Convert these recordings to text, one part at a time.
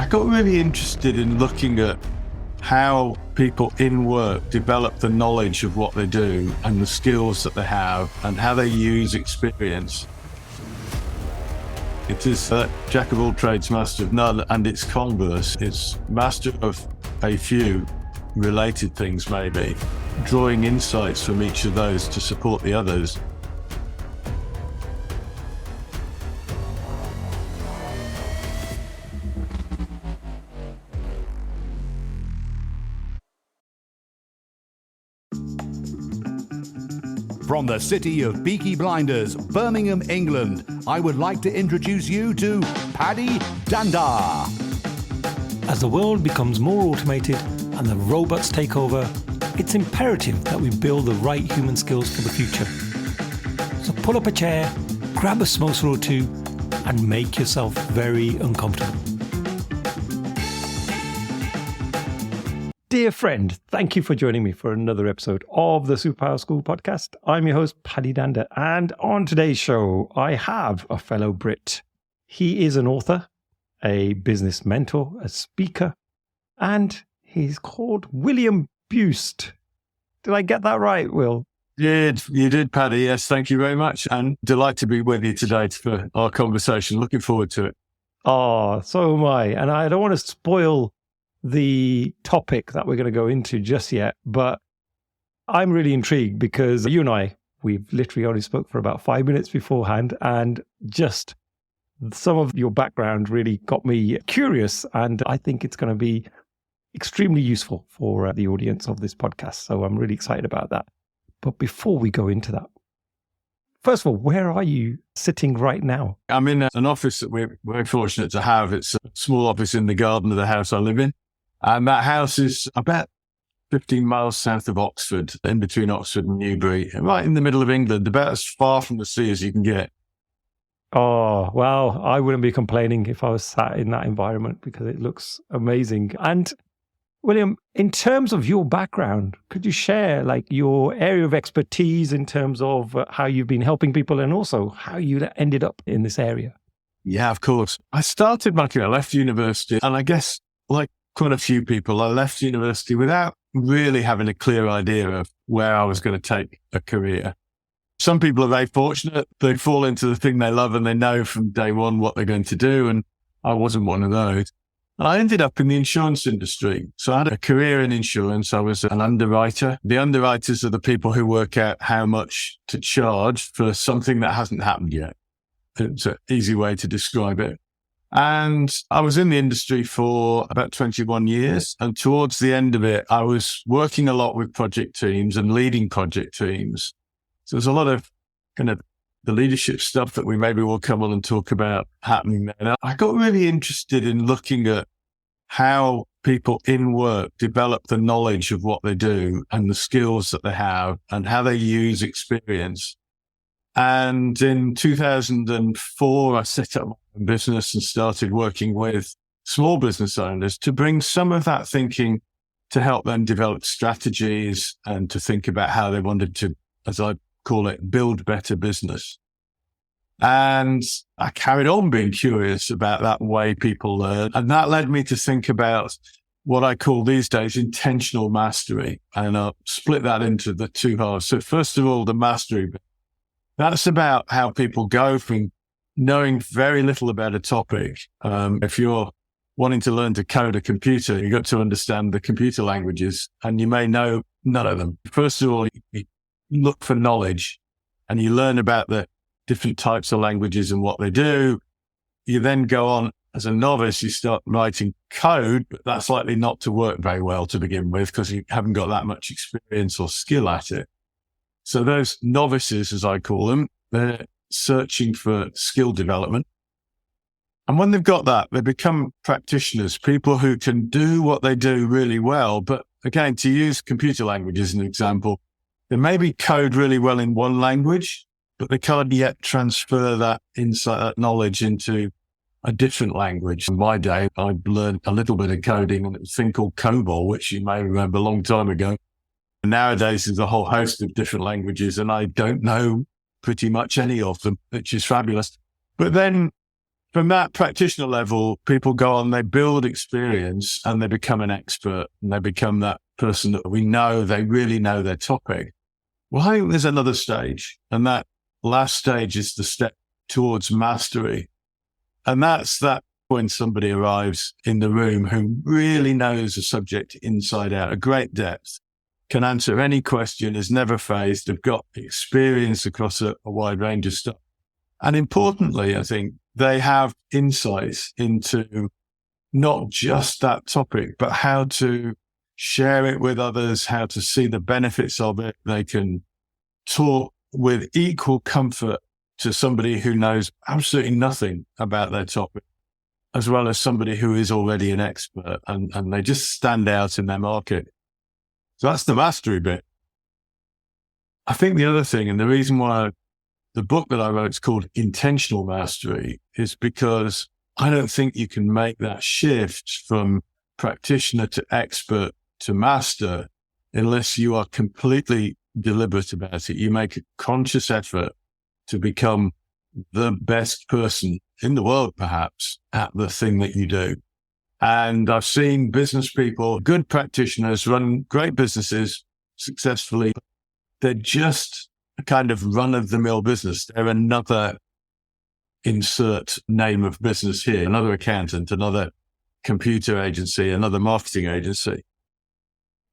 I got really interested in looking at how people in work develop the knowledge of what they do and the skills that they have and how they use experience. It is jack of all trades, master of none, and it's converse. It's master of a few related things, maybe, drawing insights from each of those to support the others. From the city of Peaky Blinders, Birmingham, England, I would like to introduce you to Paddy Dander. As the world becomes more automated and the robots take over, it's imperative that we build the right human skills for the future. So pull up a chair, grab a samosa or two, and make yourself very uncomfortable. Dear friend, thank you for joining me for another episode of the Superpower School podcast. I'm your host, Paddy Dander, and on today's show, I have a fellow Britt. He is an author, a business mentor, a speaker, and he's called William Buist. Did I get that right, Will? You did, Paddy. Yes, thank you very much. And delighted to be with you today for our conversation. Looking forward to it. Oh, so am I. And I don't want to spoil the topic that we're going to go into just yet, but I'm really intrigued because you and we've literally only spoke for about 5 minutes beforehand, and just some of your background really got me curious, and I think it's going to be extremely useful for the audience of this podcast. So I'm really excited about that. But before we go into that, first of all, where are you sitting right now? I'm in an office that we're very fortunate to have. It's a small office in the garden of the house I live in. And that house is about 15 miles south of Oxford, in between Oxford and Newbury, right in the middle of England, about as far from the sea as you can get. Oh, well, I wouldn't be complaining if I was sat in that environment because it looks amazing. And William, in terms of your background, could you share like your area of expertise in terms of how you've been helping people and also how you ended up in this area? Yeah, of course. I started my career, I left university, and I guess like quite a few people, I left university without really having a clear idea of where I was going to take a career. Some people are very fortunate. They fall into the thing they love and they know from day one what they're going to do. And I wasn't one of those. And I ended up in the insurance industry. So I had a career in insurance. I was an underwriter. The underwriters are the people who work out how much to charge for something that hasn't happened yet. It's an easy way to describe it. And I was in the industry for about 21 years. And towards the end of it, I was working a lot with project teams and leading project teams. So there's a lot of kind of the leadership stuff that we maybe will come on and talk about happening there. And I got really interested in looking at how people in work develop the knowledge of what they do and the skills that they have and how they use experience. And in 2004, I set up my own business and started working with small business owners to bring some of that thinking to help them develop strategies and to think about how they wanted to, as I call it, build better business. And I carried on being curious about that way people learn. And that led me to think about what I call these days intentional mastery. And I'll split that into the two halves. So first of all, the mastery bit. That's about how people go from knowing very little about a topic. If you're wanting to learn to code a computer, you've got to understand the computer languages, and you may know none of them. First of all, you look for knowledge and you learn about the different types of languages and what they do. You then go on as a novice, you start writing code, but that's likely not to work very well to begin with because you haven't got that much experience or skill at it. So those novices, as I call them, they're searching for skill development. And when they've got that, they become practitioners, people who can do what they do really well. But again, to use computer language as an example, they maybe code really well in one language, but they can't yet transfer that insight, that knowledge into a different language. In my day, I learned a little bit of coding on a thing called COBOL, which you may remember a long time ago. Nowadays, there's a whole host of different languages, and I don't know pretty much any of them, which is fabulous. But then from that practitioner level, people go on, they build experience and they become an expert and they become that person that we know, they really know their topic. Well, I think there's another stage, and that last stage is the step towards mastery. And that's that when somebody arrives in the room who really knows a subject inside out, a great depth, can answer any question, is never phased, have got experience across a wide range of stuff. And importantly, I think they have insights into not just that topic, but how to share it with others, how to see the benefits of it. They can talk with equal comfort to somebody who knows absolutely nothing about their topic, as well as somebody who is already an expert, and they just stand out in their market. So that's the mastery bit. I think the other thing, and the reason why the book that I wrote is called Intentional Mastery, is because I don't think you can make that shift from practitioner to expert to master unless you are completely deliberate about it. You make a conscious effort to become the best person in the world, perhaps, at the thing that you do. And I've seen business people, good practitioners, run great businesses successfully. They're just a kind of run-of-the-mill business. They're another insert name of business here, another accountant, another computer agency, another marketing agency.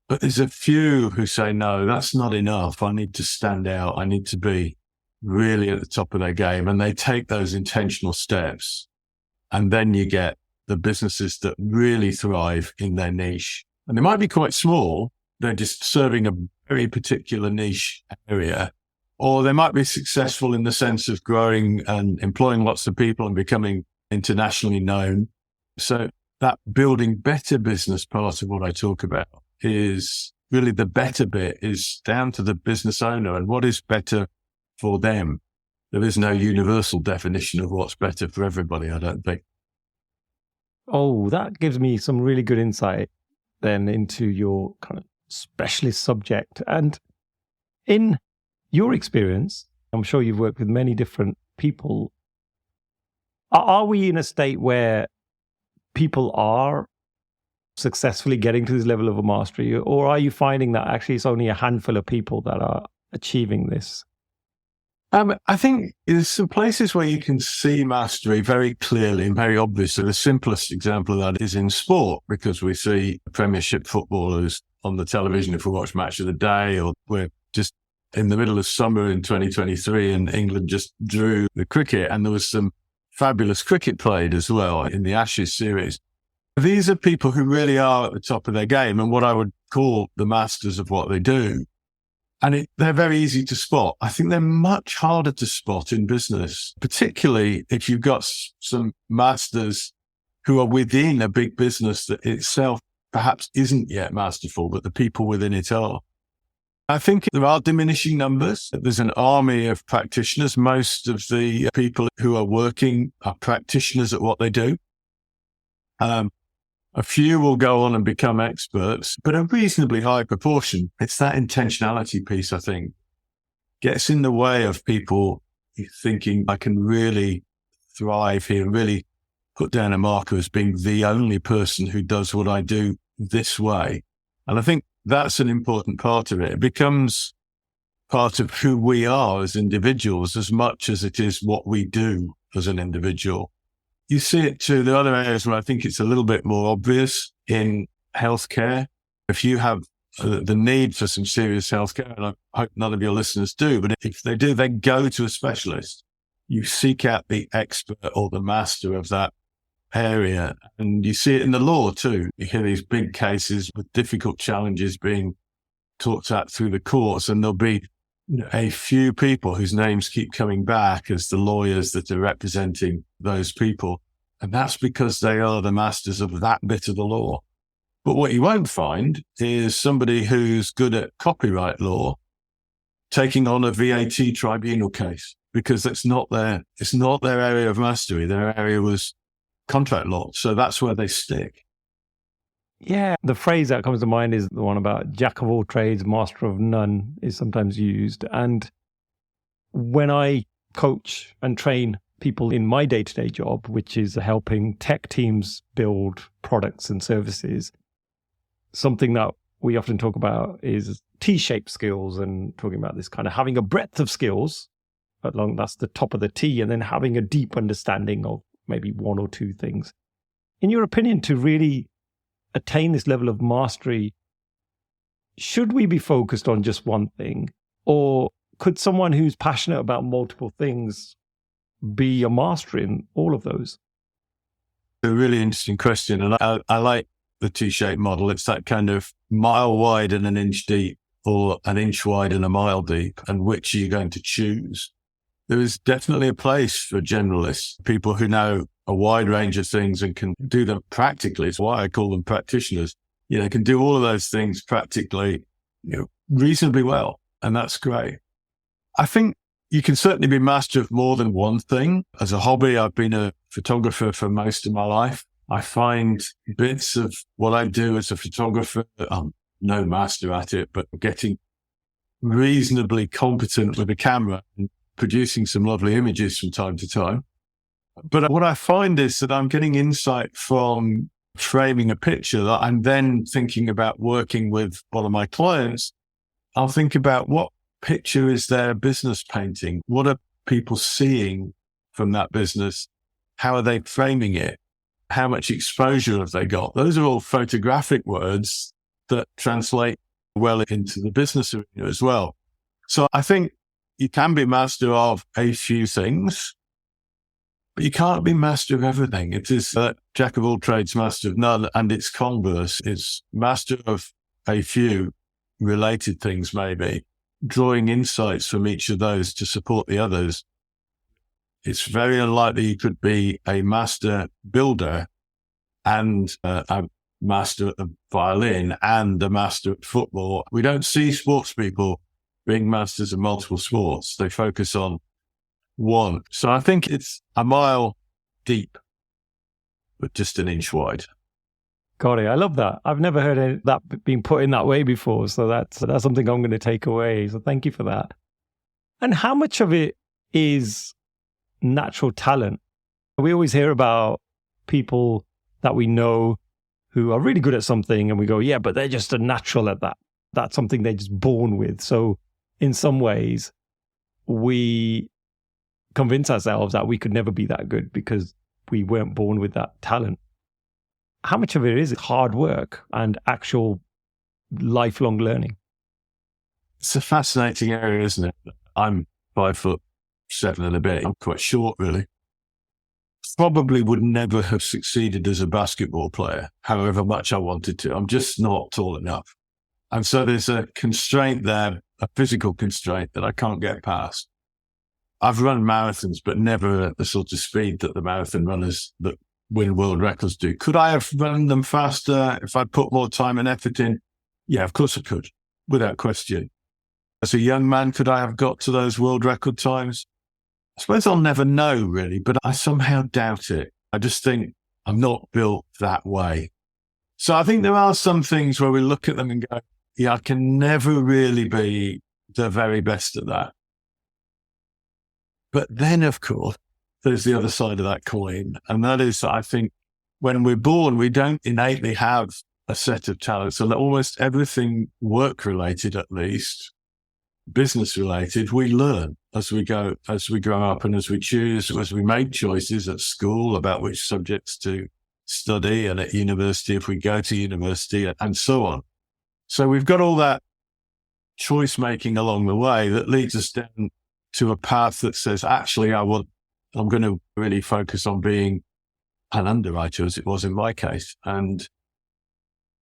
But there's a few who say, no, that's not enough. I need to stand out. I need to be really at the top of their game. And they take those intentional steps. And then you get the businesses that really thrive in their niche. And they might be quite small. They're just serving a very particular niche area. Or they might be successful in the sense of growing and employing lots of people and becoming internationally known. So that building better business part of what I talk about is really the better bit is down to the business owner and what is better for them. There is no universal definition of what's better for everybody, I don't think. Oh, that gives me some really good insight then into your kind of specialist subject. And in your experience, I'm sure you've worked with many different people. Are we in a state where people are successfully getting to this level of a mastery, or are you finding that actually it's only a handful of people that are achieving this? I think there's some places where you can see mastery very clearly and very obviously. The simplest example of that is in sport, because we see Premiership footballers on the television if we watch Match of the Day, or we're just in the middle of summer in 2023 and England just drew the cricket, and there was some fabulous cricket played as well in the Ashes series. These are people who really are at the top of their game and what I would call the masters of what they do. And they're very easy to spot. I think they're much harder to spot in business, particularly if you've got some masters who are within a big business that itself perhaps isn't yet masterful, but the people within it are. I think there are diminishing numbers. There's an army of practitioners. Most of the people who are working are practitioners at what they do. A few will go on and become experts, but a reasonably high proportion. It's that intentionality piece, I think, gets in the way of people thinking I can really thrive here, really put down a marker as being the only person who does what I do this way. And I think that's an important part of it. It becomes part of who we are as individuals as much as it is what we do as an individual. You see it too. There are other areas where I think it's a little bit more obvious in healthcare. If you have the need for some serious healthcare, and I hope none of your listeners do, but if they do, they go to a specialist. You seek out the expert or the master of that area. And you see it in the law too. You hear these big cases with difficult challenges being talked at through the courts, and there'll be a few people whose names keep coming back as the lawyers that are representing those people. And that's because they are the masters of that bit of the law. But what you won't find is somebody who's good at copyright law taking on a VAT tribunal case, because it's not their area of mastery. Their area was contract law. So that's where they stick. Yeah, the phrase that comes to mind is the one about jack of all trades, master of none is sometimes used. And when I coach and train people in my day-to-day job, which is helping tech teams build products and services, something that we often talk about is T-shaped skills, and talking about this kind of having a breadth of skills along, that's the top of the T, and then having a deep understanding of maybe one or two things. In your opinion, to really attain this level of mastery, should we be focused on just one thing? Or could someone who's passionate about multiple things be a master in all of those? A really interesting question. And I like the T-shaped model. It's that kind of mile wide and an inch deep, or an inch wide and a mile deep. And which are you going to choose? There is definitely a place for generalists, people who know a wide range of things and can do them practically. It's why I call them practitioners. Can do all of those things practically, reasonably well. And that's great. I think you can certainly be master of more than one thing. As a hobby, I've been a photographer for most of my life. I find bits of what I do as a photographer, I'm no master at it, but getting reasonably competent with a camera and producing some lovely images from time to time. But what I find is that I'm getting insight from framing a picture that I'm then thinking about working with one of my clients. I'll think about what picture is their business painting? What are people seeing from that business? How are they framing it? How much exposure have they got? Those are all photographic words that translate well into the business arena as well. So I think you can be master of a few things, but you can't be master of everything. It is jack of all trades, master of none, and its converse is master of a few related things, maybe drawing insights from each of those to support the others. It's very unlikely you could be a master builder and a master of violin and a master at football. We don't see sports people being masters of multiple sports. They focus on one. So I think it's a mile deep, but just an inch wide. Got it. I love that. I've never heard that being put in that way before. So that's something I'm going to take away. So thank you for that. And how much of it is natural talent? We always hear about people that we know who are really good at something and we go, yeah, but they're just a natural at that. That's something they're just born with. So in some ways, we convince ourselves that we could never be that good because we weren't born with that talent. How much of it is hard work and actual lifelong learning? It's a fascinating area, isn't it? I'm 5'7" and a bit. I'm quite short, really. Probably would never have succeeded as a basketball player, however much I wanted to. I'm just not tall enough. And so there's a constraint there, a physical constraint that I can't get past. I've run marathons, but never at the sort of speed that the marathon runners that win world records do. Could I have run them faster if I put more time and effort in? Yeah, of course I could, without question. As a young man, could I have got to those world record times? I suppose I'll never know, really, but I somehow doubt it. I just think I'm not built that way. So I think there are some things where we look at them and go, yeah, I can never really be the very best at that. But then, of course, there's the other side of that coin. And that is, I think, when we're born, we don't innately have a set of talents. So almost everything work-related, at least, business-related, we learn as we go, as we grow up and as we choose, as we make choices at school about which subjects to study and at university, if we go to university and so on. So we've got all that choice making along the way that leads us down to a path that says, actually, I'm going to really focus on being an underwriter, as it was in my case. And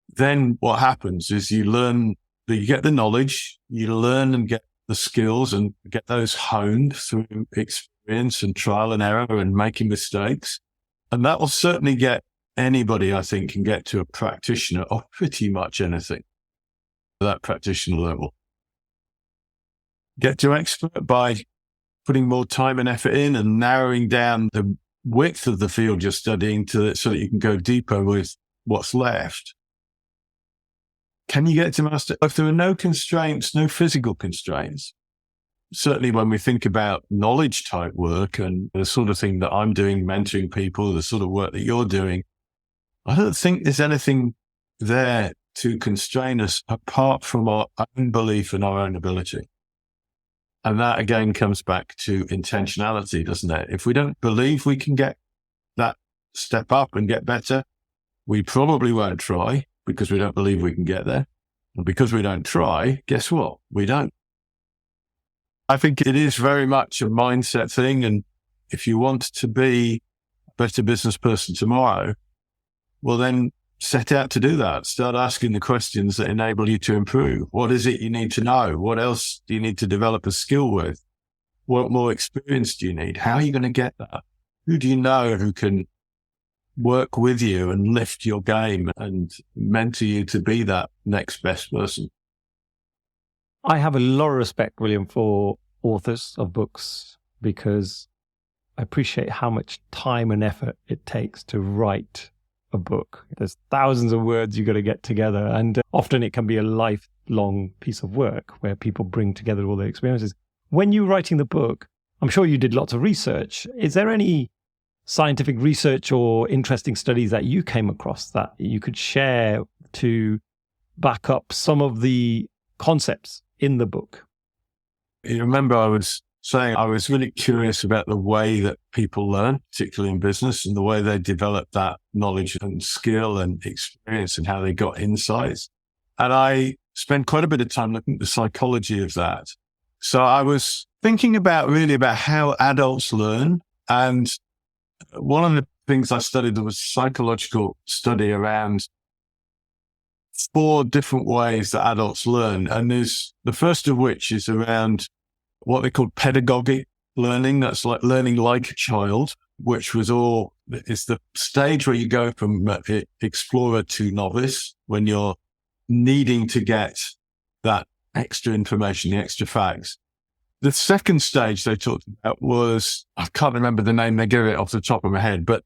then what happens is you learn that you get the knowledge, you learn and get the skills and get those honed through experience and trial and error and making mistakes. And that will certainly get anybody, I think, can get to a practitioner of pretty much anything at that practitioner level. Get to expert by putting more time and effort in and narrowing down the width of the field you're studying so that you can go deeper with what's left. Can you get to master? If there are no constraints, no physical constraints, certainly when we think about knowledge type work and the sort of thing that I'm doing, mentoring people, the sort of work that you're doing, I don't think there's anything there to constrain us apart from our own belief in our own ability. And that again comes back to intentionality, doesn't it? If we don't believe we can get that step up and get better, we probably won't try because we don't believe we can get there. And because we don't try, guess what? We don't. I think it is very much a mindset thing. And if you want to be a better business person tomorrow, well, then set out to do that. Start asking the questions that enable you to improve. What is it you need to know? What else do you need to develop a skill with? What more experience do you need? How are you going to get that? Who do you know who can work with you and lift your game and mentor you to be that next best person? I have a lot of respect, William, for authors of books because I appreciate how much time and effort it takes to write a book. There's thousands of words you've got to get together, and often it can be a lifelong piece of work where people bring together all their experiences. When you're writing the book, I'm sure you did lots of research. Is there any scientific research or interesting studies that you came across that you could share to back up some of the concepts in the book? You remember I was saying I was really curious about the way that people learn, particularly in business, and the way they develop that knowledge and skill and experience and how they got insights. And I spent quite a bit of time looking at the psychology of that. So I was thinking about how adults learn. And one of the things I studied, there was a psychological study around 4 different ways that adults learn. And there's the first of which is around what they call pedagogic learning. That's like learning like a child, which is the stage where you go from explorer to novice when you're needing to get that extra information, the extra facts. The second stage they talked about was, I can't remember the name, they gave it off the top of my head, but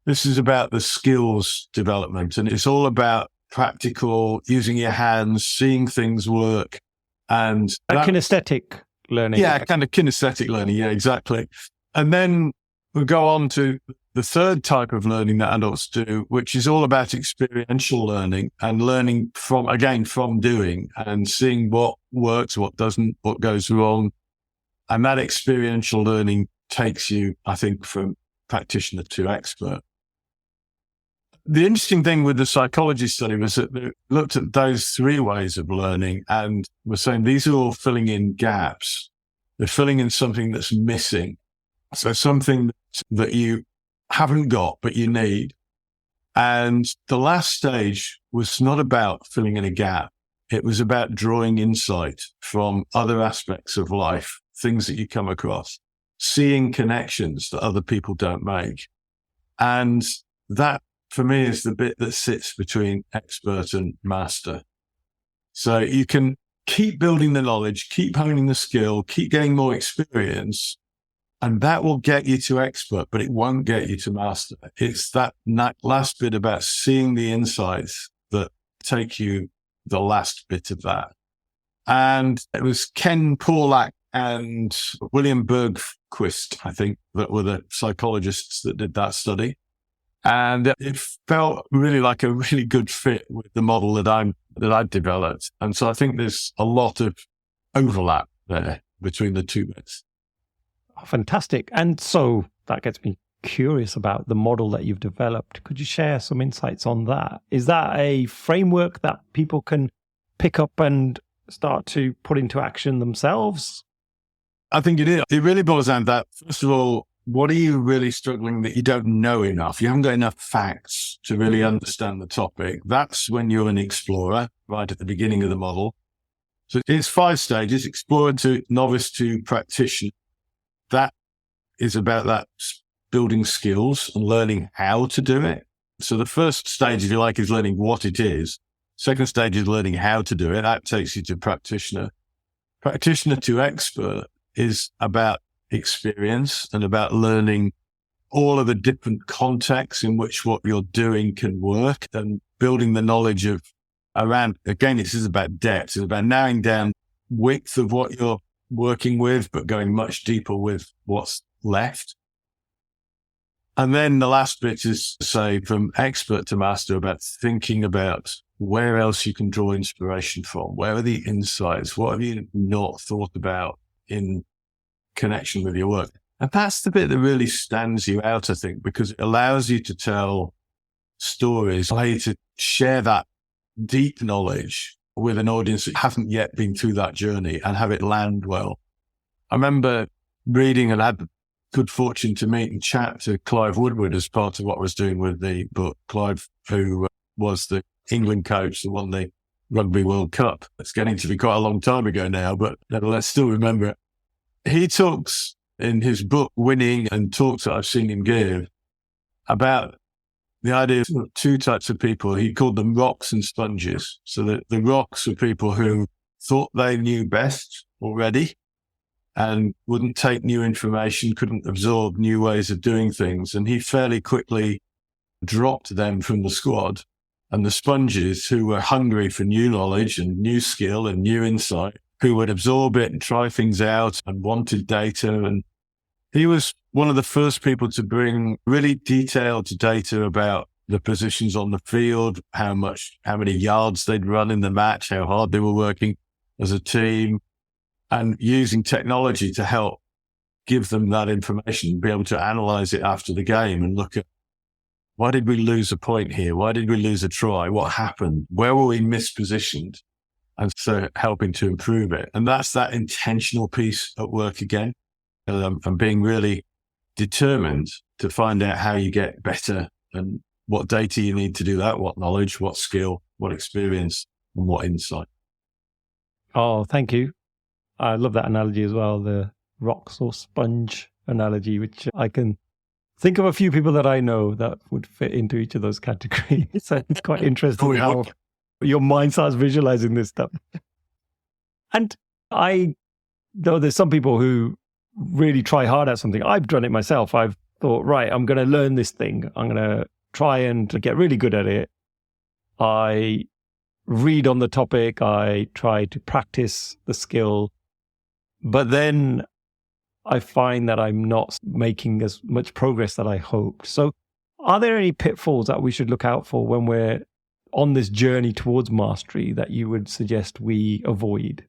this is about the skills development. And it's all about practical, using your hands, seeing things work. And kinesthetic learning. Yeah, kind of kinesthetic learning. Yeah, exactly. And then we'll go on to the third type of learning that adults do, which is all about experiential learning and learning from doing and seeing what works, what doesn't, what goes wrong. And that experiential learning takes you, I think, from practitioner to expert. The interesting thing with the psychology study was that they looked at those 3 ways of learning and were saying these are all filling in gaps. They're filling in something that's missing. So something that you haven't got, but you need. And the last stage was not about filling in a gap. It was about drawing insight from other aspects of life, things that you come across, seeing connections that other people don't make. And that, for me, is the bit that sits between expert and master. So you can keep building the knowledge, keep honing the skill, keep getting more experience, and that will get you to expert, but it won't get you to master. It's that last bit about seeing the insights that take you the last bit of that. And it was Ken Paulak and William Bergquist, I think, that were the psychologists that did that study. And it felt really like a really good fit with the model that I'd developed. And so I think there's a lot of overlap there between the 2 bits. Oh, fantastic. And so that gets me curious about the model that you've developed. Could you share some insights on that? Is that a framework that people can pick up and start to put into action themselves? I think it is. It really boils down to that. First of all, what are you really struggling that you don't know enough? You haven't got enough facts to really understand the topic. That's when you're an explorer, right at the beginning of the model. So it's 5 stages, explorer to novice to practitioner. That is about that building skills and learning how to do it. So the first stage, if you like, is learning what it is. Second stage is learning how to do it. That takes you to practitioner. Practitioner to expert is about experience and about learning all of the different contexts in which what you're doing can work and building the knowledge of around, again, this is about depth. It's about narrowing down width of what you're working with, but going much deeper with what's left. And then the last bit is to say from expert to master about thinking about where else you can draw inspiration from. Where are the insights? What have you not thought about in connection with your work? And that's the bit that really stands you out, I think, because it allows you to tell stories, allow you to share that deep knowledge with an audience that haven't yet been through that journey and have it land well. I remember reading and had the good fortune to meet and chat to Clive Woodward as part of what I was doing with the book. Clive, who was the England coach that won the Rugby World Cup. It's getting to be quite a long time ago now, but let's still remember it. He talks in his book, Winning, and talks that I've seen him give about the idea of two types of people. He called them rocks and sponges. So the rocks are people who thought they knew best already and wouldn't take new information, couldn't absorb new ways of doing things. And he fairly quickly dropped them from the squad. And the sponges, who were hungry for new knowledge and new skill and new insight, who would absorb it and try things out and wanted data. And he was one of the first people to bring really detailed data about the positions on the field, how many yards they'd run in the match, how hard they were working as a team, and using technology to help give them that information, be able to analyze it after the game and look at, why did we lose a point here? Why did we lose a try? What happened? Where were we mispositioned? And so helping to improve it. And that's that intentional piece at work again. And being really determined to find out how you get better and what data you need to do that, what knowledge, what skill, what experience, and what insight. Oh, thank you. I love that analogy as well, the rocks or sponge analogy, which I can think of a few people that I know that would fit into each of those categories. So it's quite interesting how your mind starts visualizing this stuff. And I know there's some people who really try hard at something. I've done it myself. I've thought, right, I'm going to learn this thing. I'm going to try and get really good at it. I read on the topic. I try to practice the skill. But then I find that I'm not making as much progress that I hoped. So are there any pitfalls that we should look out for when we're on this journey towards mastery that you would suggest we avoid?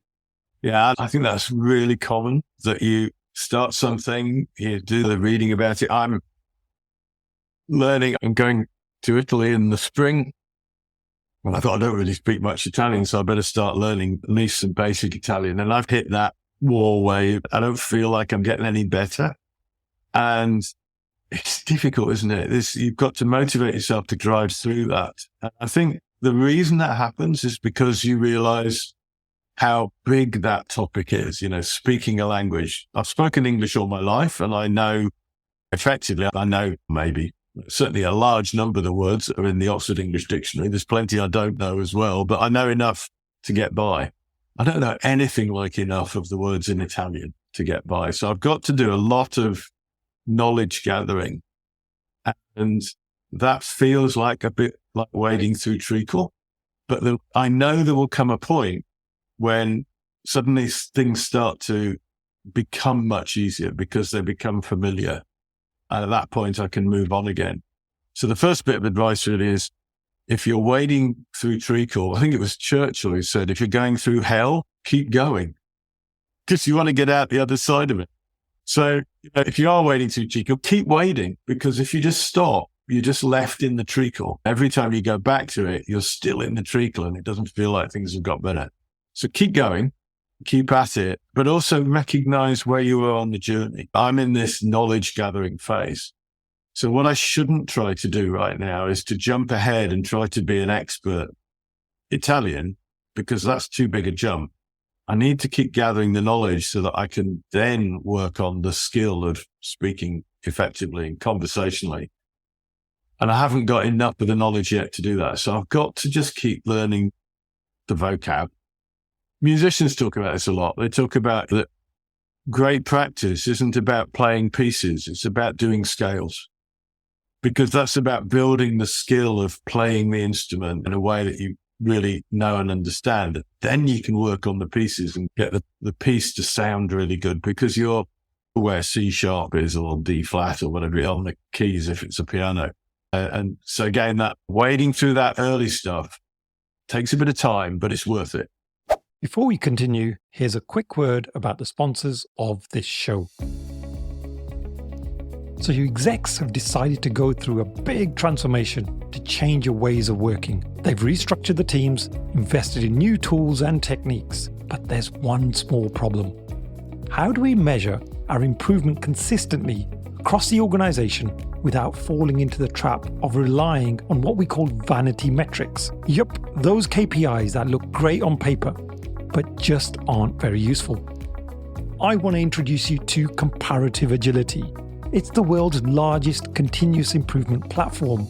Yeah, I think that's really common, that you start something, you do the reading about it. I'm going to Italy in the spring. Well, I thought I don't really speak much Italian, so I better start learning at least some basic Italian. And I've hit that wall where I don't feel like I'm getting any better. And it's difficult, isn't it? You've got to motivate yourself to drive through that. And I think the reason that happens is because you realize how big that topic is, speaking a language. I've spoken English all my life, and I know maybe certainly a large number of the words that are in the Oxford English Dictionary. There's plenty I don't know as well, but I know enough to get by. I don't know anything like enough of the words in Italian to get by. So I've got to do a lot of knowledge gathering. And that feels like a bit like wading through treacle. But I know there will come a point when suddenly things start to become much easier because they become familiar. And at that point, I can move on again. So the first bit of advice really is, if you're wading through treacle, I think it was Churchill who said, if you're going through hell, keep going, because you want to get out the other side of it. So if you are wading through treacle, keep wading, because if you just stop, you're just left in the treacle. Every time you go back to it, you're still in the treacle and it doesn't feel like things have got better. So keep going, keep at it, but also recognize where you are on the journey. I'm in this knowledge gathering phase. So what I shouldn't try to do right now is to jump ahead and try to be an expert Italian, because that's too big a jump. I need to keep gathering the knowledge so that I can then work on the skill of speaking effectively and conversationally. And I haven't got enough of the knowledge yet to do that. So I've got to just keep learning the vocab. Musicians talk about this a lot. They talk about that great practice isn't about playing pieces. It's about doing scales, because that's about building the skill of playing the instrument in a way that you really know and understand, then you can work on the pieces and get the piece to sound really good, because you're where C sharp is, or D flat, or whatever it is on the keys if it's a piano. And so again, that wading through that early stuff takes a bit of time, but it's worth it. Before we continue, here's a quick word about the sponsors of this show. So you execs have decided to go through a big transformation to change your ways of working. They've restructured the teams, invested in new tools and techniques, but there's one small problem. How do we measure our improvement consistently across the organization without falling into the trap of relying on what we call vanity metrics? Yup, those KPIs that look great on paper, but just aren't very useful. I want to introduce you to Comparative Agility. It's the world's largest continuous improvement platform.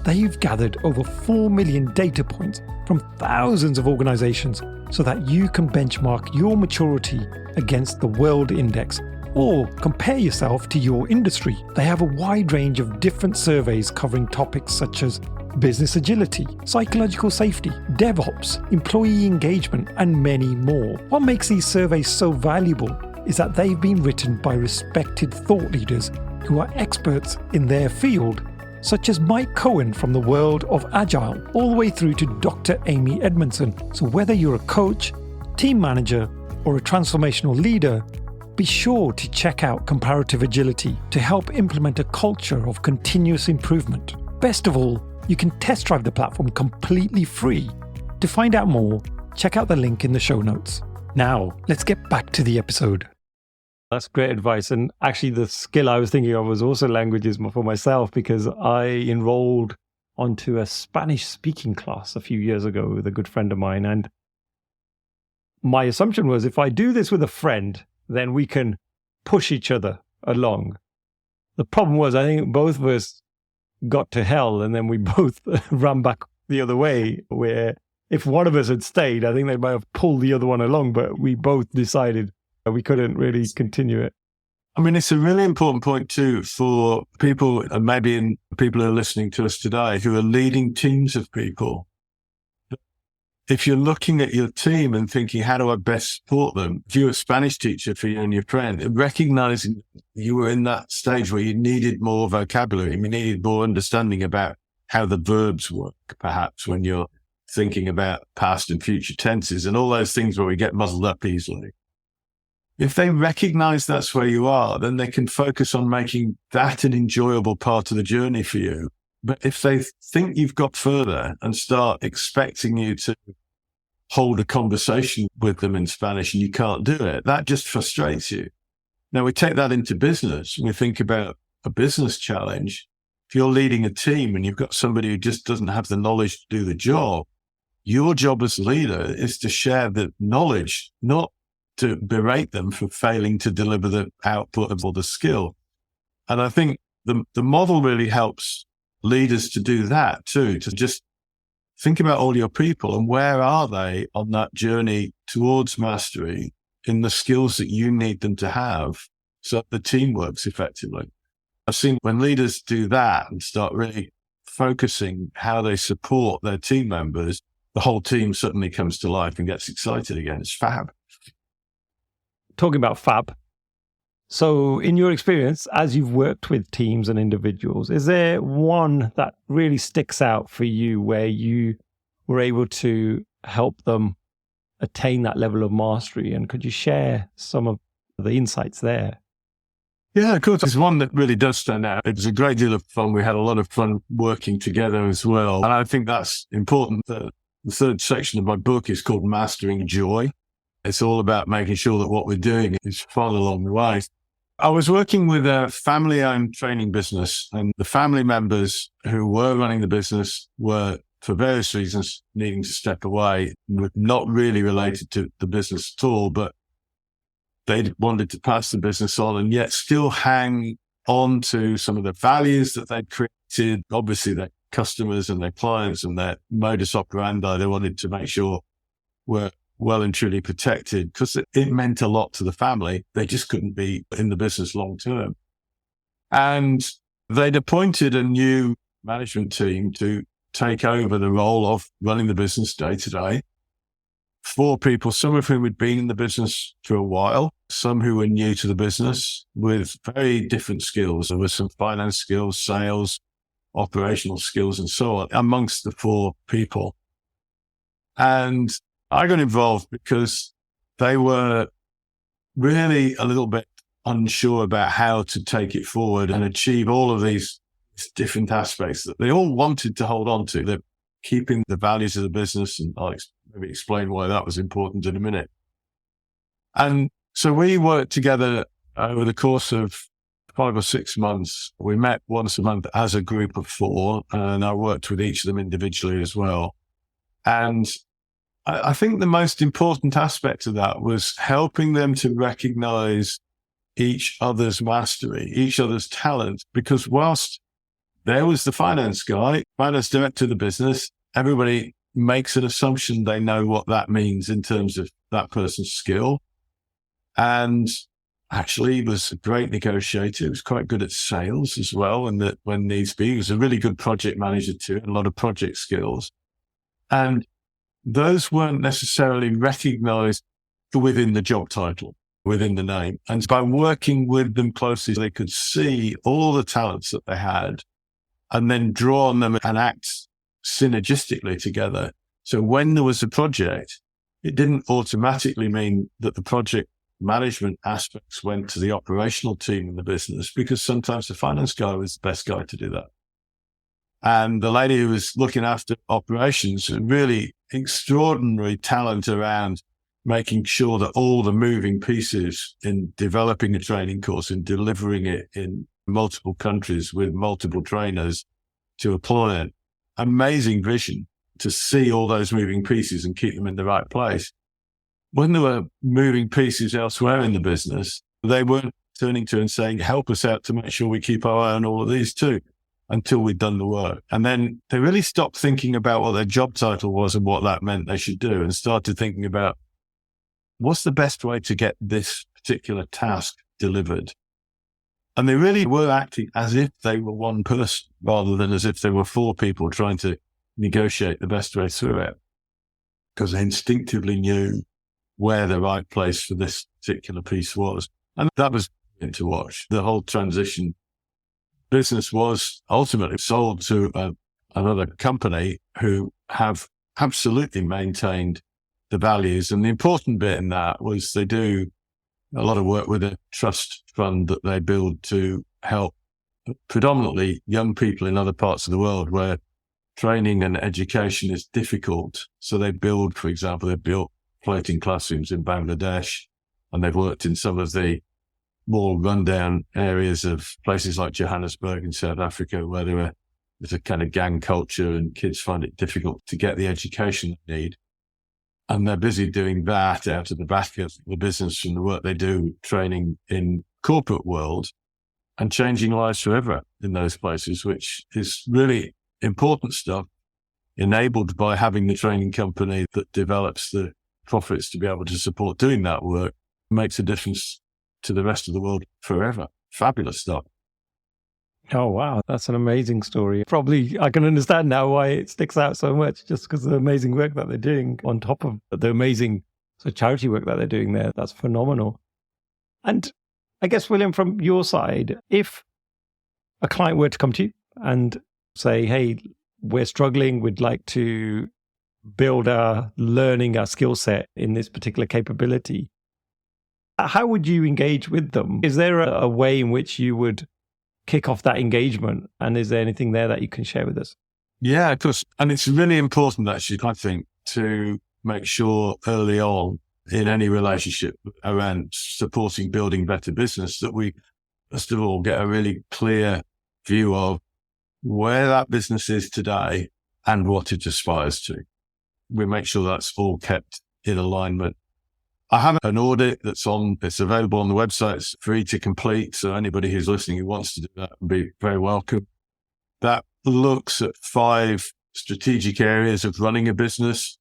They've gathered over 4 million data points from thousands of organizations so that you can benchmark your maturity against the World Index or compare yourself to your industry. They have a wide range of different surveys covering topics such as business agility, psychological safety, DevOps, employee engagement, and many more. What makes these surveys so valuable is that they've been written by respected thought leaders who are experts in their field, such as Mike Cohen from the world of Agile, all the way through to Dr. Amy Edmondson. So whether you're a coach, team manager, or a transformational leader, be sure to check out Comparative Agility to help implement a culture of continuous improvement. Best of all, you can test drive the platform completely free. To find out more, check out the link in the show notes. Now, let's get back to the episode. That's great advice. And actually, the skill I was thinking of was also languages for myself, because I enrolled onto a Spanish speaking class a few years ago with a good friend of mine. And my assumption was, if I do this with a friend, then we can push each other along. The problem was, I think both of us got to hell and then we both ran back the other way, where if one of us had stayed, I think they might have pulled the other one along, but we both decided we couldn't really continue it. I mean, it's a really important point too for people, and maybe people who are listening to us today, who are leading teams of people. If you're looking at your team and thinking, how do I best support them? If you're a Spanish teacher for you and your friend, recognizing you were in that stage where you needed more vocabulary, you needed more understanding about how the verbs work, perhaps when you're thinking about past and future tenses and all those things where we get muddled up easily. If they recognize that's where you are, then they can focus on making that an enjoyable part of the journey for you. But if they think you've got further and start expecting you to hold a conversation with them in Spanish and you can't do it, that just frustrates you. Now, we take that into business. We think about a business challenge. If you're leading a team and you've got somebody who just doesn't have the knowledge to do the job, your job as a leader is to share the knowledge, not to berate them for failing to deliver the output of the skill. And I think the model really helps leaders to do that too, to just think about all your people and where are they on that journey towards mastery in the skills that you need them to have so that the team works effectively. I've seen when leaders do that and start really focusing how they support their team members, the whole team suddenly comes to life and gets excited again. It's fab. Talking about fab. So in your experience, as you've worked with teams and individuals, is there one that really sticks out for you where you were able to help them attain that level of mastery? And could you share some of the insights there? Yeah, of course. There's one that really does stand out. It was a great deal of fun. We had a lot of fun working together as well. And I think that's important. The third section of my book is called Mastering Joy. It's all about making sure that what we're doing is fun along the way. I was working with a family-owned training business, and the family members who were running the business were, for various reasons, needing to step away, not really related to the business at all, but they wanted to pass the business on and yet still hang on to some of the values that they'd created. Obviously, their customers and their clients and their modus operandi, they wanted to make sure were well and truly protected because it meant a lot to the family. They just couldn't be in the business long term. And they'd appointed a new management team to take over the role of running the business day to day. 4 people, some of whom had been in the business for a while, some who were new to the business with very different skills. There were some finance skills, sales, operational skills, and so on amongst the 4 people. And I got involved because they were really a little bit unsure about how to take it forward and achieve all of these different aspects that they all wanted to hold on to. They're keeping the values of the business, and I'll maybe explain why that was important in a minute. And so we worked together over the course of 5 or 6 months. We met once a month as a group of 4, and I worked with each of them individually as well. And I think the most important aspect of that was helping them to recognize each other's mastery, each other's talent, because whilst there was the finance guy, finance director of the business, everybody makes an assumption they know what that means in terms of that person's skill. And actually, he was a great negotiator. He was quite good at sales as well, and that when needs be, he was a really good project manager too, and a lot of project skills. And those weren't necessarily recognized within the job title, within the name. And by working with them closely, they could see all the talents that they had and then draw on them and act synergistically together. So when there was a project, it didn't automatically mean that the project management aspects went to the operational team in the business, because sometimes the finance guy was the best guy to do that. And the lady who was looking after operations, really extraordinary talent around making sure that all the moving pieces in developing a training course and delivering it in multiple countries with multiple trainers to apply it. Amazing vision to see all those moving pieces and keep them in the right place. When there were moving pieces elsewhere in the business, they weren't turning to and saying, help us out to make sure we keep our eye on all of these too, until we'd done the work. And then they really stopped thinking about what their job title was and what that meant they should do, and started thinking about what's the best way to get this particular task delivered. And they really were acting as if they were one person rather than as if they were 4 people trying to negotiate the best way through it, because they instinctively knew where the right place for this particular piece was. And that was brilliant to watch. The whole transition business was ultimately sold to another company who have absolutely maintained the values. And the important bit in that was they do a lot of work with a trust fund that they build to help predominantly young people in other parts of the world where training and education is difficult. So they build, for example, they built floating classrooms in Bangladesh, and they've worked in some of the more rundown areas of places like Johannesburg in South Africa, where there's a kind of gang culture and kids find it difficult to get the education they need. And they're busy doing that out of the back of the business from the work they do, training in corporate world and changing lives forever in those places, which is really important stuff, enabled by having the training company that develops the profits to be able to support doing that work, makes a difference to the rest of the world forever. Fabulous stuff. Oh, wow. That's an amazing story. Probably I can understand now why it sticks out so much, just because of the amazing work that they're doing on top of the amazing charity work that they're doing there. That's phenomenal. And I guess, William, from your side, if a client were to come to you and say, hey, we're struggling, we'd like to build our learning, our skill set in this particular capability, how would you engage with them? Is there a way in which you would kick off that engagement? And is there anything there that you can share with us? Yeah, of course. And it's really important, actually, I think, to make sure early on in any relationship around supporting building better business that we, first of all, get a really clear view of where that business is today and what it aspires to. We make sure that's all kept in alignment. I have an audit it's available on the website. It's free to complete. So anybody who's listening who wants to do that would be very welcome. That looks at 5 strategic areas of running a business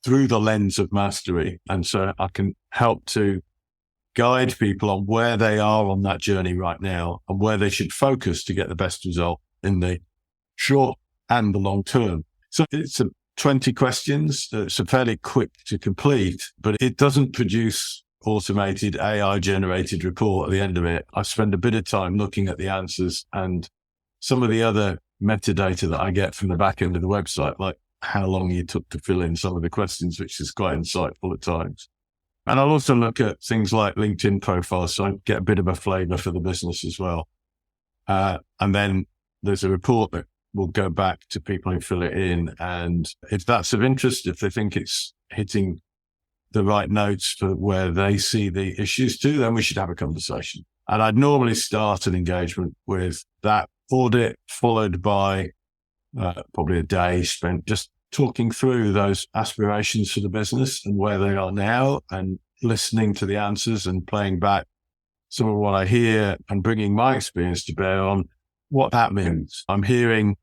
through the lens of mastery. And so I can help to guide people on where they are on that journey right now and where they should focus to get the best result in the short and the long term. So it's 20 questions. It's a fairly quick to complete, but it doesn't produce automated AI generated report at the end of it. I spend a bit of time looking at the answers and some of the other metadata that I get from the back end of the website, like how long you took to fill in some of the questions, which is quite insightful at times. And I'll also look at things like LinkedIn profiles, so I get a bit of a flavor for the business as well. And then there's a report that will go back to people who fill it in. And if that's of interest, if they think it's hitting the right notes for where they see the issues too, then we should have a conversation. And I'd normally start an engagement with that audit, followed by probably a day spent just talking through those aspirations for the business and where they are now, and listening to the answers and playing back some of what I hear and bringing my experience to bear on what that means. I'm hearing,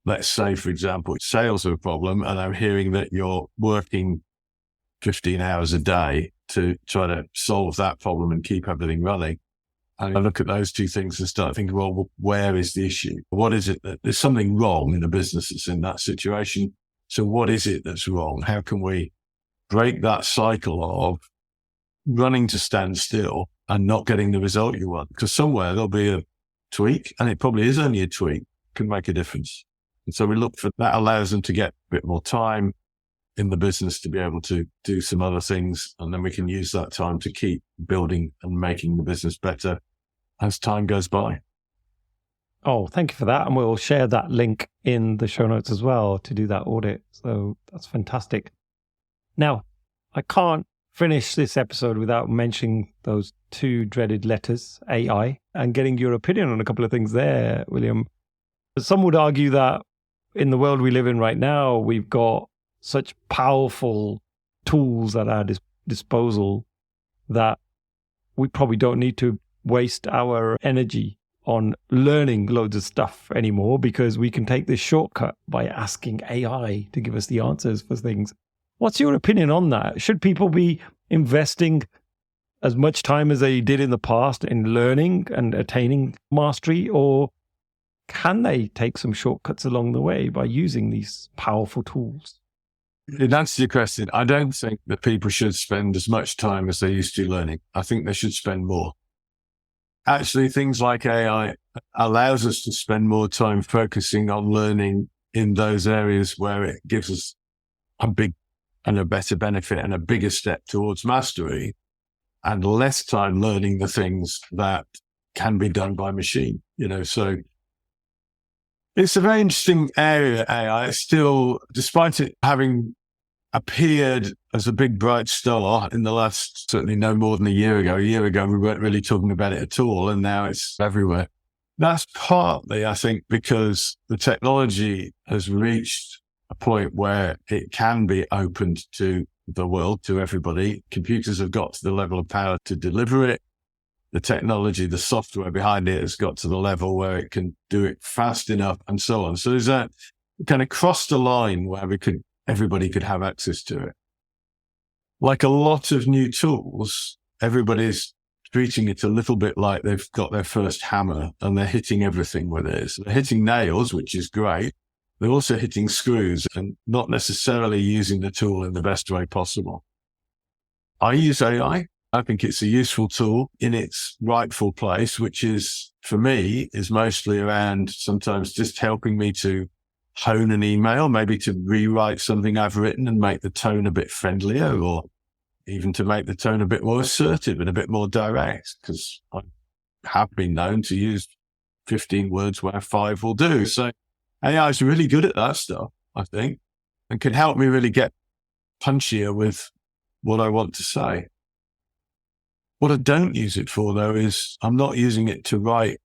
let's say, for example, sales are a problem, and I'm hearing that you're working 15 hours a day to try to solve that problem and keep everything running. And I look at those two things and start thinking, well, where is the issue? What is it that there's something wrong in the business that's in that situation? So what is it that's wrong? How can we break that cycle of running to stand still and not getting the result you want? Because somewhere there'll be a tweak, and it probably is only a tweak, can make a difference. And so we look for that, allows them to get a bit more time in the business to be able to do some other things. And then we can use that time to keep building and making the business better as time goes by. Oh, thank you for that. And we'll share that link in the show notes as well to do that audit. So that's fantastic. Now, I can't finish this episode without mentioning those two dreaded letters, AI, and getting your opinion on a couple of things there, William. Some would argue that in the world we live in right now, we've got such powerful tools at our disposal that we probably don't need to waste our energy on learning loads of stuff anymore, because we can take this shortcut by asking AI to give us the answers for things. What's your opinion on that? Should people be investing as much time as they did in the past in learning and attaining mastery, or can they take some shortcuts along the way by using these powerful tools? In answer to your question, I don't think that people should spend as much time as they used to learning. I think they should spend more. Actually, things like AI allows us to spend more time focusing on learning in those areas where it gives us a big and a better benefit and a bigger step towards mastery, and less time learning the things that can be done by machine. So it's a very interesting area, AI. It's still, despite it having appeared as a big bright star in the last, certainly no more than a year ago. A year ago, we weren't really talking about it at all, and now it's everywhere. That's partly, I think, because the technology has reached a point where it can be opened to the world, to everybody. Computers have got to the level of power to deliver it. The technology, the software behind it has got to the level where it can do it fast enough, and so on. So there's a kind of crossed a line where everybody could have access to it. Like a lot of new tools, everybody's treating it a little bit like they've got their first hammer and they're hitting everything with it. So they're hitting nails, which is great. They're also hitting screws and not necessarily using the tool in the best way possible. I use AI. I think it's a useful tool in its rightful place, which is, for me, is mostly around sometimes just helping me to hone an email, maybe to rewrite something I've written and make the tone a bit friendlier, or even to make the tone a bit more assertive and a bit more direct, because I have been known to use 15 words where 5 will do. So AI is really good at that stuff, I think, and can help me really get punchier with what I want to say. What I don't use it for, though, is I'm not using it to write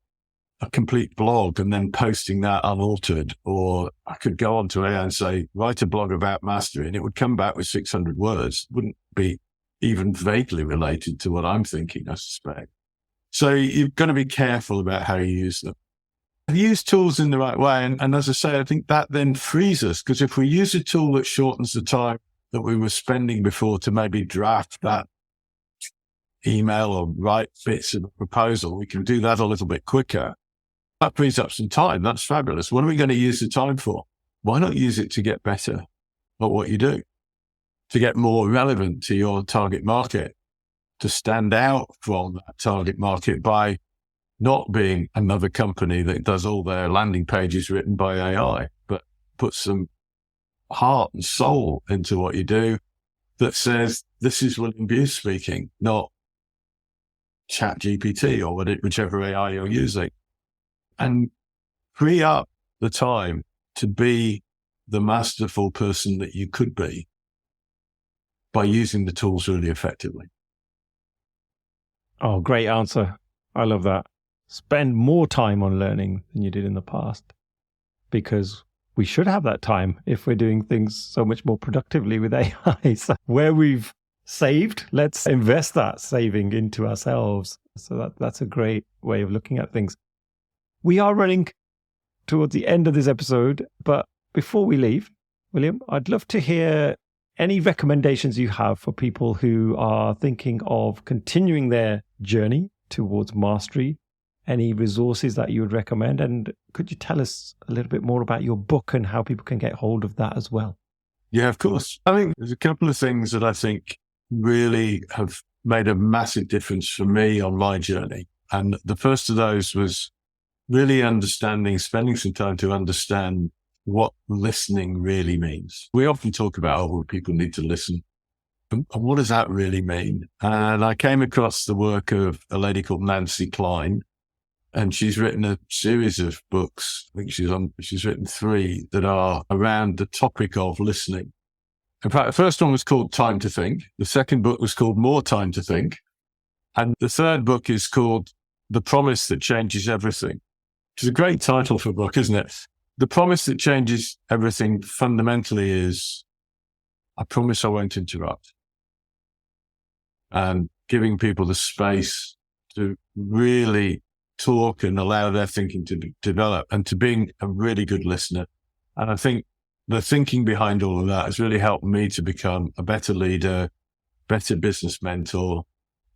a complete blog and then posting that unaltered. Or I could go on to AI and say, write a blog about mastery, and it would come back with 600 words. It wouldn't be even vaguely related to what I'm thinking, I suspect. So you've got to be careful about how you use them. Use tools in the right way. And as I say, I think that then frees us, because if we use a tool that shortens the time that we were spending before to maybe draft that email or write bits of a proposal, we can do that a little bit quicker. That frees up some time. That's fabulous. What are we going to use the time for? Why not use it to get better at what you do, to get more relevant to your target market, to stand out from that target market by not being another company that does all their landing pages written by AI, but put some heart and soul into what you do that says, this is William Buist speaking, not ChatGPT or whichever AI you're using. And free up the time to be the masterful person that you could be by using the tools really effectively. Oh, great answer. I love that. Spend more time on learning than you did in the past, because we should have that time if we're doing things so much more productively with AI. So where we've saved, let's invest that saving into ourselves. So that's a great way of looking at things. We are running towards the end of this episode, but before we leave, William, I'd love to hear any recommendations you have for people who are thinking of continuing their journey towards mastery. Any resources that you would recommend? And could you tell us a little bit more about your book and how people can get hold of that as well? Yeah, of course. I think there's a couple of things that I think really have made a massive difference for me on my journey. And the first of those was really spending some time to understand what listening really means. We often talk about, people need to listen. But what does that really mean? And I came across the work of a lady called Nancy Klein, and she's written a series of books. I think she's written 3 that are around the topic of listening. In fact, the first one was called Time to Think. The second book was called More Time to Think. And the third book is called The Promise That Changes Everything, which is a great title for a book, isn't it? The promise that changes everything fundamentally is, I promise I won't interrupt. And giving people the space to really talk and allow their thinking to develop, and to being a really good listener. And I think the thinking behind all of that has really helped me to become a better leader, better business mentor,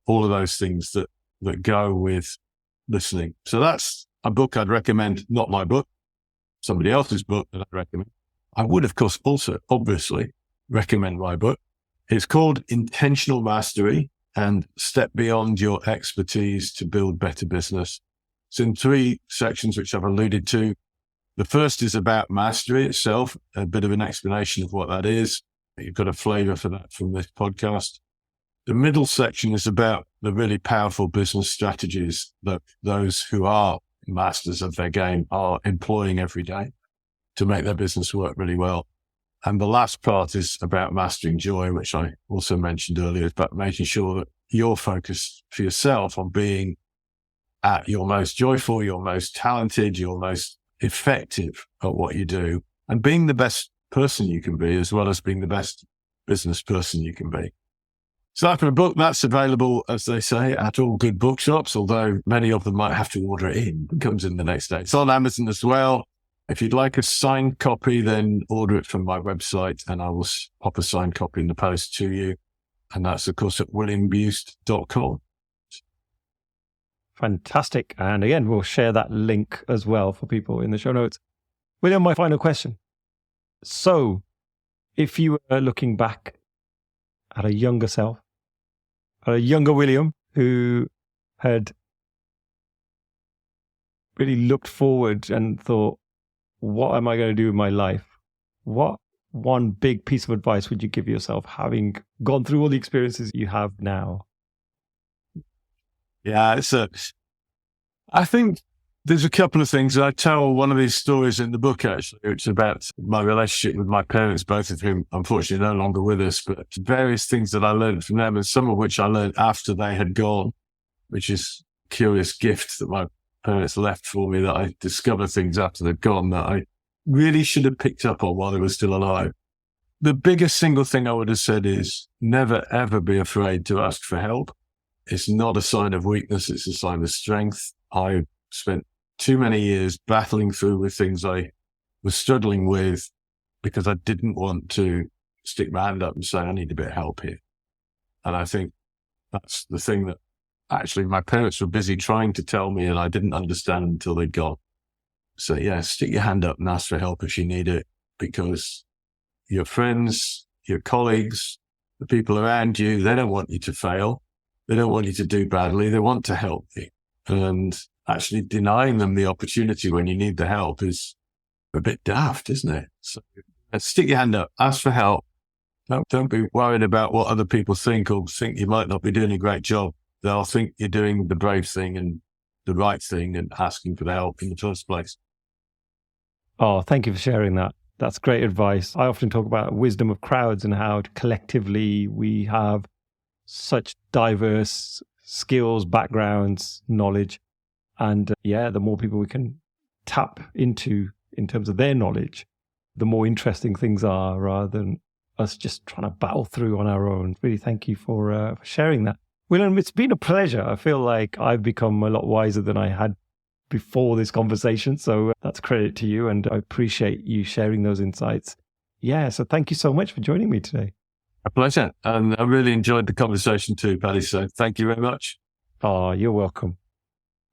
all of those things that go with listening. So that's a book I'd recommend, not my book, somebody else's book that I'd recommend. I would, of course, also obviously recommend my book. It's called Intentional Mastery and Step Beyond Your Expertise to Build Better Business. It's in 3 sections, which I've alluded to. The first is about mastery itself, a bit of an explanation of what that is. You've got a flavor for that from this podcast. The middle section is about the really powerful business strategies that those who are masters of their game are employing every day to make their business work really well. And the last part is about mastering joy, which I also mentioned earlier, about making sure that you're focused for yourself on being at your most joyful, your most talented, your most effective at what you do, and being the best person you can be, as well as being the best business person you can be. So after a book, that's available, as they say, at all good bookshops, although many of them might have to order it in. It comes in the next day. It's on Amazon as well. If you'd like a signed copy, then order it from my website and I will pop a signed copy in the post to you. And that's, of course, at williambuist.com. Fantastic. And again, we'll share that link as well for people in the show notes. William, my final question. So if you were looking back at a younger self, a younger William who had really looked forward and thought, what am I going to do with my life? What one big piece of advice would you give yourself, having gone through all the experiences you have now? Yeah, I think there's a couple of things. I tell one of these stories in the book, actually, which is about my relationship with my parents, both of whom unfortunately no longer with us, but various things that I learned from them, and some of which I learned after they had gone, which is a curious gift that my parents left for me, that I discover things after they've gone that I really should have picked up on while they were still alive. The biggest single thing I would have said is never, ever be afraid to ask for help. It's not a sign of weakness. It's a sign of strength. I spent too many years battling through with things I was struggling with because I didn't want to stick my hand up and say, I need a bit of help here. And I think that's the thing that actually my parents were busy trying to tell me and I didn't understand until they'd gone. So yeah, stick your hand up and ask for help if you need it, because your friends, your colleagues, the people around you, they don't want you to fail. They don't want you to do badly. They want to help you. And actually denying them the opportunity when you need the help is a bit daft, isn't it? So stick your hand up, ask for help. Don't be worried about what other people think or think you might not be doing a great job. They'll think you're doing the brave thing and the right thing and asking for the help in the first place. Oh, thank you for sharing that. That's great advice. I often talk about wisdom of crowds and how collectively we have such diverse skills, backgrounds, knowledge. And the more people we can tap into in terms of their knowledge, the more interesting things are, rather than us just trying to battle through on our own. Really, thank you for sharing that. William, it's been a pleasure. I feel like I've become a lot wiser than I had before this conversation. So that's credit to you. And I appreciate you sharing those insights. Yeah. So thank you so much for joining me today. A pleasure. And I really enjoyed the conversation too, Paddy. So thank you very much. Oh, you're welcome.